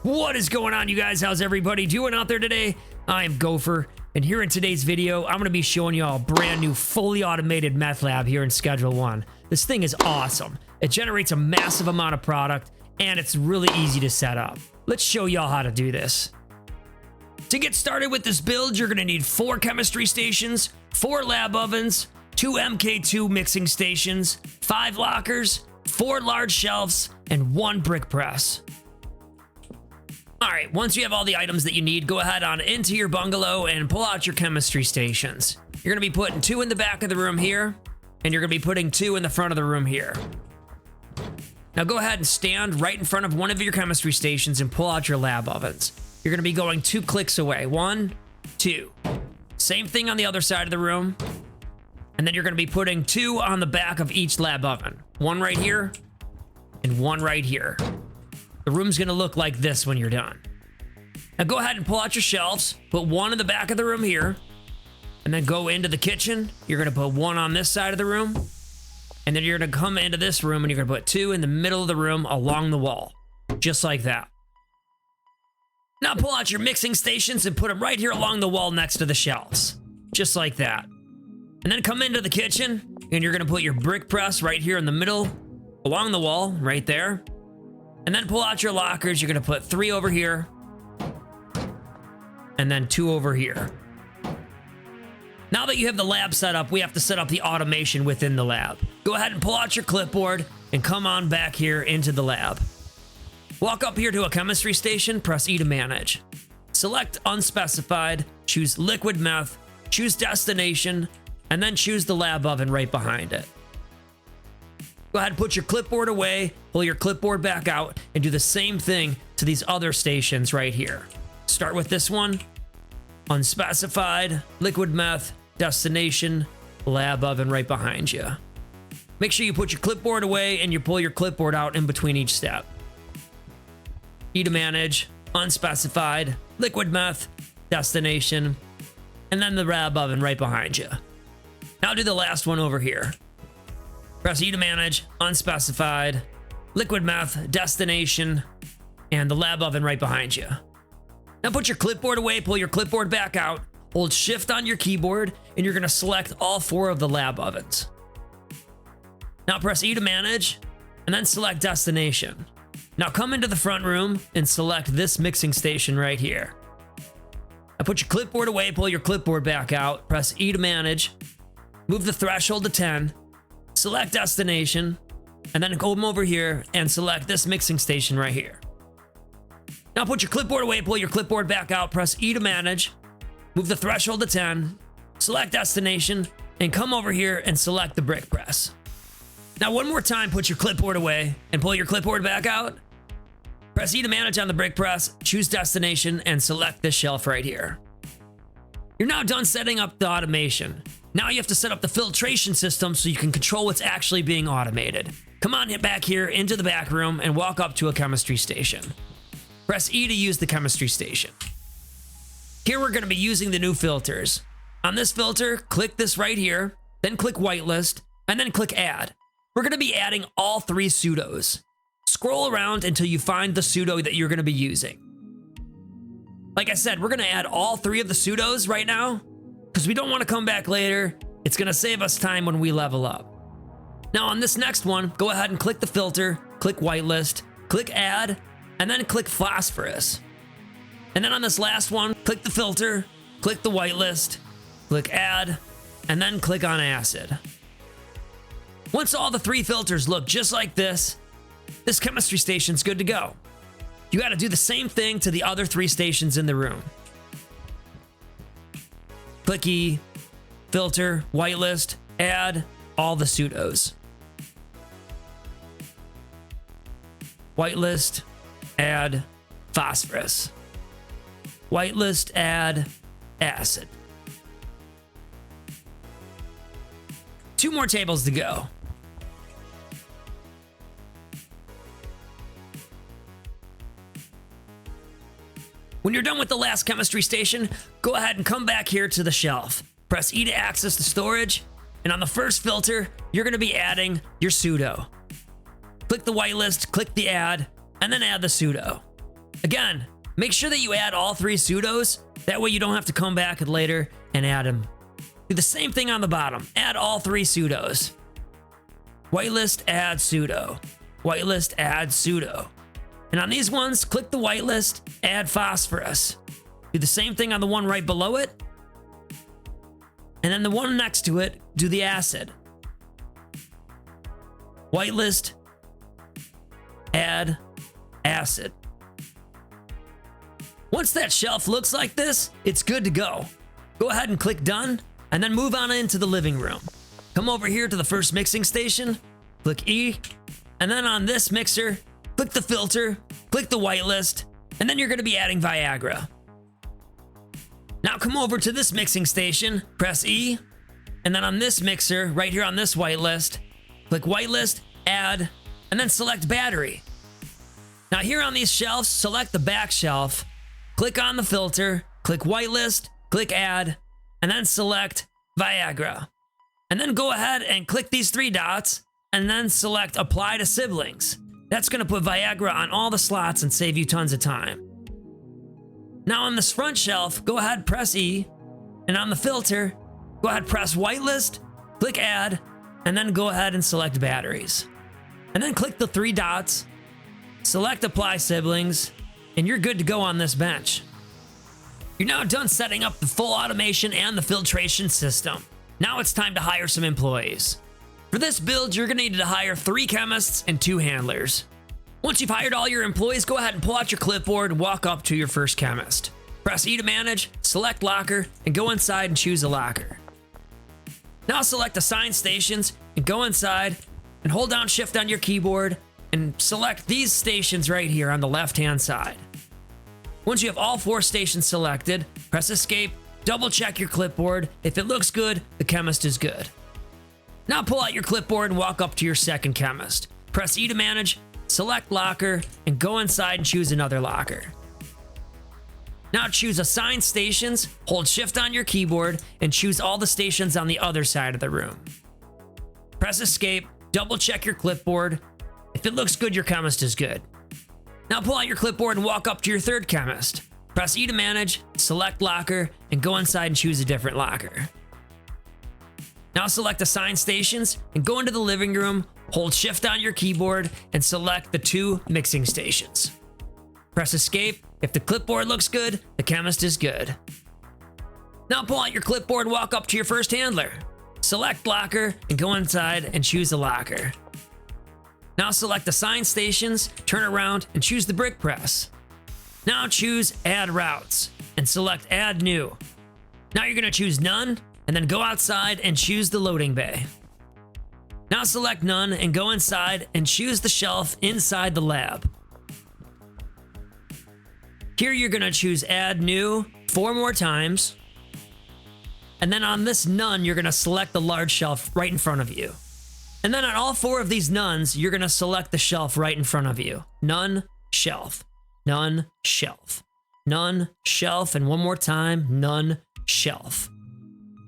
What is going on, you guys? How's everybody doing out there today? I am Gophxr, and here in today's video, I'm going to be showing you all a brand new fully automated meth lab here in Schedule 1. This thing is awesome. It generates a massive amount of product, and it's really easy to set up. Let's show y'all how to do this. To get started with this build, you're going to need 4 chemistry stations, 4 lab ovens, 2 MK2 mixing stations, 5 lockers, 4 large shelves, and 1 brick press. Alright, once you have all the items that you need, go ahead on into your bungalow and pull out your chemistry stations. You're going to be putting 2 in the back of the room here, and you're going to be putting 2 in the front of the room here. Now go ahead and stand right in front of one of your chemistry stations and pull out your lab ovens. You're going to be going 2 clicks away. 1, 2. Same thing on the other side of the room. And then you're going to be putting 2 on the back of each lab oven. 1 right here and 1 right here. The room's going to look like this when you're done. Now go ahead and pull out your shelves. Put 1 in the back of the room here. And then go into the kitchen. You're going to put 1 on this side of the room. And then you're going to come into this room and you're going to put 2 in the middle of the room along the wall. Just like that. Now pull out your mixing stations and put them right here along the wall next to the shelves. Just like that. And then come into the kitchen and you're going to put your brick press right here in the middle along the wall right there. And then pull out your lockers. You're going to put 3 over here. And then 2 over here. Now that you have the lab set up, we have to set up the automation within the lab. Go ahead and pull out your clipboard and come on back here into the lab. Walk up here to a chemistry station, press E to manage. Select unspecified, choose liquid meth, choose destination, and then choose the lab oven right behind it. Go ahead and put your clipboard away, pull your clipboard back out, and do the same thing to these other stations right here. Start with this one, unspecified, liquid meth, destination, lab oven right behind you. Make sure you put your clipboard away and you pull your clipboard out in between each step. E to manage, unspecified, liquid meth, destination, and then the lab oven right behind you. Now do the last one over here. Press E to manage, unspecified, liquid meth, destination, and the lab oven right behind you. Now put your clipboard away, pull your clipboard back out, hold shift on your keyboard, and you're going to select all 4 of the lab ovens. Now press E to manage, and then select destination. Now come into the front room and select this mixing station right here. Now put your clipboard away, pull your clipboard back out, press E to manage, move the threshold to 10, select destination, and then come over here and select this mixing station right here. Now put your clipboard away, pull your clipboard back out, press E to manage, move the threshold to 10, select destination, and come over here and select the brick press. Now one more time, put your clipboard away and pull your clipboard back out. Press E to manage on the brick press, choose destination, and select this shelf right here. You're now done setting up the automation. Now you have to set up the filtration system so you can control what's actually being automated. Come on, hit back here into the back room and walk up to a chemistry station. Press E to use the chemistry station. Here we're going to be using the new filters. On this filter, click this right here, then click whitelist, and then click add. We're going to be adding all 3 pseudos. Scroll around until you find the pseudo that you're going to be using. Like I said, we're going to add all 3 of the pseudos right now because we don't want to come back later. It's going to save us time when we level up. Now on this next one, go ahead and click the filter, click whitelist, click add, and then click phosphorus. And then on this last one, click the filter, click the whitelist, click add, and then click on acid. Once all the 3 filters look just like this chemistry station's good to go. You got to do the same thing to the other 3 stations in the room. Click E, filter, whitelist, add, all the pseudos. Whitelist, add, phosphorus. Whitelist, add, acid. 2 more tables to go. When you're done with the last chemistry station, go ahead and come back here to the shelf. Press E to access the storage, and on the first filter, you're going to be adding your pseudo. Click the whitelist, click the add, and then add the pseudo. Again, make sure that you add all 3 pseudos. That way you don't have to come back later and add them. Do the same thing on the bottom. Add all 3 pseudos. Whitelist, add pseudo. Whitelist, add pseudo. And on these ones, click the whitelist, add phosphorus. Do the same thing on the one right below it. And then the one next to it, do the acid. Whitelist, add acid. Once that shelf looks like this, it's good to go. Go ahead and click done, and then move on into the living room. Come over here to the first mixing station, click E, and then on this mixer, click the filter, click the whitelist, and then you're going to be adding Viagra. Now come over to this mixing station, press E, and then on this mixer, right here on this whitelist, click whitelist, add, and then select battery. Now here on these shelves, select the back shelf, click on the filter, click whitelist, click add, and then select Viagra. And then go ahead and click these 3 dots, and then select apply to siblings. That's going to put Viagra on all the slots and save you tons of time. Now on this front shelf, go ahead, press E, and on the filter, go ahead, press whitelist, click add, and then go ahead and select batteries. And then click the 3 dots, select apply siblings, and you're good to go on this bench. You're now done setting up the full automation and the filtration system. Now it's time to hire some employees. For this build, you're going to need to hire 3 chemists and 2 handlers. Once you've hired all your employees, go ahead and pull out your clipboard and walk up to your first chemist. Press E to manage, select locker, and go inside and choose a locker. Now select assign stations and go inside and hold down shift on your keyboard and select these stations right here on the left-hand side. Once you have all 4 stations selected, press escape, double check your clipboard. If it looks good, the chemist is good. Now pull out your clipboard and walk up to your second chemist. Press E to manage, select locker, and go inside and choose another locker. Now choose assign stations, hold shift on your keyboard, and choose all the stations on the other side of the room. Press escape, double check your clipboard. If it looks good, your chemist is good. Now pull out your clipboard and walk up to your third chemist. Press E to manage, select locker, and go inside and choose a different locker. Now select assign stations and go into the living room, hold shift on your keyboard, and select the 2 mixing stations. Press escape. If the clipboard looks good, the chemist is good. Now pull out your clipboard and walk up to your first handler. Select locker and go inside and choose a locker. Now select assign stations, turn around, and choose the brick press. Now choose add routes and select add new. Now you're going to choose none and then go outside and choose the loading bay. Now select none and go inside and choose the shelf inside the lab. Here you're going to choose add new 4 more times. And then on this none, you're going to select the large shelf right in front of you. And then on all 4 of these nuns, you're going to select the shelf right in front of you. None, shelf, none, shelf, none, shelf, and one more time, none, shelf.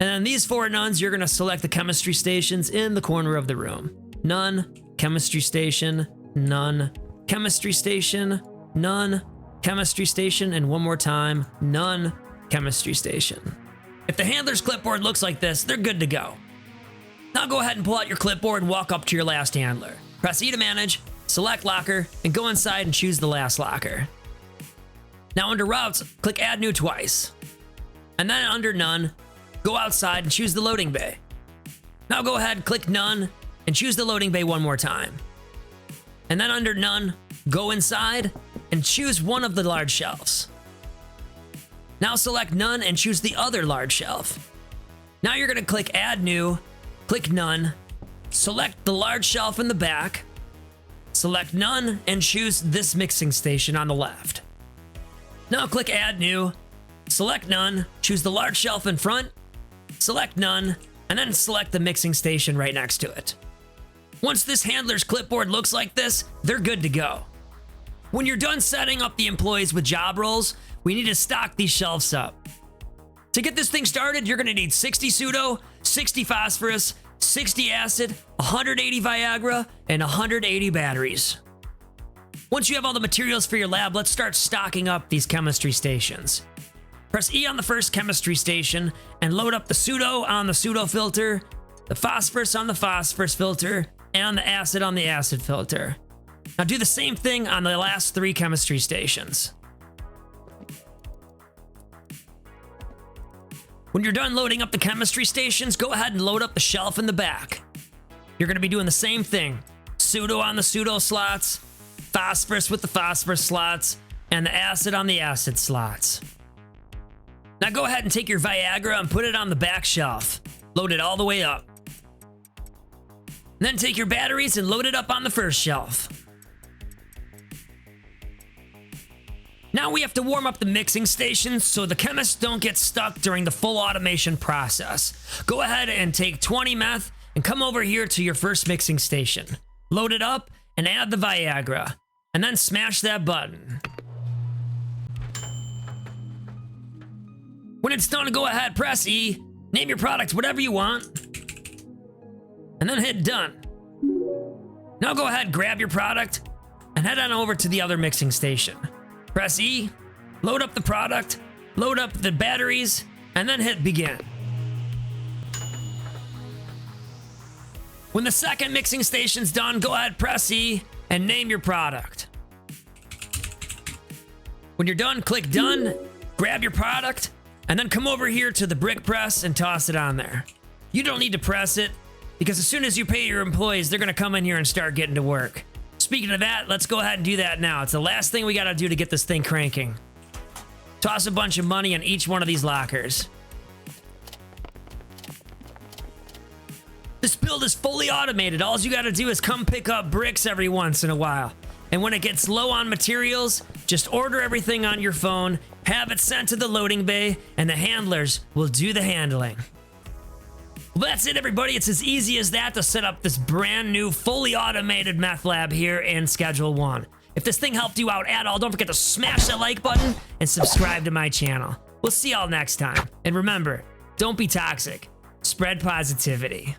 And then these 4 nuns, you're going to select the chemistry stations in the corner of the room. None, chemistry station, none, chemistry station, none, chemistry station, and one more time, none, chemistry station. If the handler's clipboard looks like this, they're good to go. Now go ahead and pull out your clipboard and walk up to your last handler. Press E to manage, select locker, and go inside and choose the last locker. Now under routes, click add new twice. And then under none, go outside and choose the loading bay. Now go ahead, click none, and choose the loading bay one more time. And then under none, go inside and choose one of the large shelves. Now select none and choose the other large shelf. Now you're going to click add new, click none, select the large shelf in the back, select none, and choose this mixing station on the left. Now click add new, select none, choose the large shelf in front, select none, and then select the mixing station right next to it. Once this handler's clipboard looks like this, they're good to go. When you're done setting up the employees with job roles, we need to stock these shelves up. To get this thing started, you're going to need 60 pseudo, 60 phosphorus, 60 acid, 180 Viagra, and 180 batteries. Once you have all the materials for your lab, let's start stocking up these chemistry stations. Press E on the first chemistry station and load up the pseudo on the pseudo filter, the phosphorus on the phosphorus filter, and the acid on the acid filter. Now do the same thing on the last 3 chemistry stations. When you're done loading up the chemistry stations, go ahead and load up the shelf in the back. You're going to be doing the same thing. Pseudo on the pseudo slots, phosphorus with the phosphorus slots, and the acid on the acid slots. Now go ahead and take your Viagra and put it on the back shelf. Load it all the way up. Then take your batteries and load it up on the first shelf. Now we have to warm up the mixing stations so the chemists don't get stuck during the full automation process. Go ahead and take 20 meth and come over here to your first mixing station. Load it up and add the Viagra, and then smash that button. When it's done, go ahead, press E, name your product whatever you want, and then hit done. Now go ahead, grab your product, and head on over to the other mixing station. Press E, load up the product, load up the batteries, and then hit begin. When the second mixing station's done, go ahead, press E, and name your product. When you're done, click done, grab your product, and then come over here to the brick press and toss it on there. You don't need to press it, because as soon as you pay your employees, they're gonna come in here and start getting to work. Speaking of that, let's go ahead and do that now. It's the last thing we gotta do to get this thing cranking. Toss a bunch of money in each one of these lockers. This build is fully automated. All you gotta do is come pick up bricks every once in a while. And when it gets low on materials, just order everything on your phone, have it sent to the loading bay, and the handlers will do the handling. Well, that's it, everybody. It's as easy as that to set up this brand new, fully automated meth lab here in Schedule 1. If this thing helped you out at all, don't forget to smash that like button and subscribe to my channel. We'll see y'all next time. And remember, don't be toxic. Spread positivity.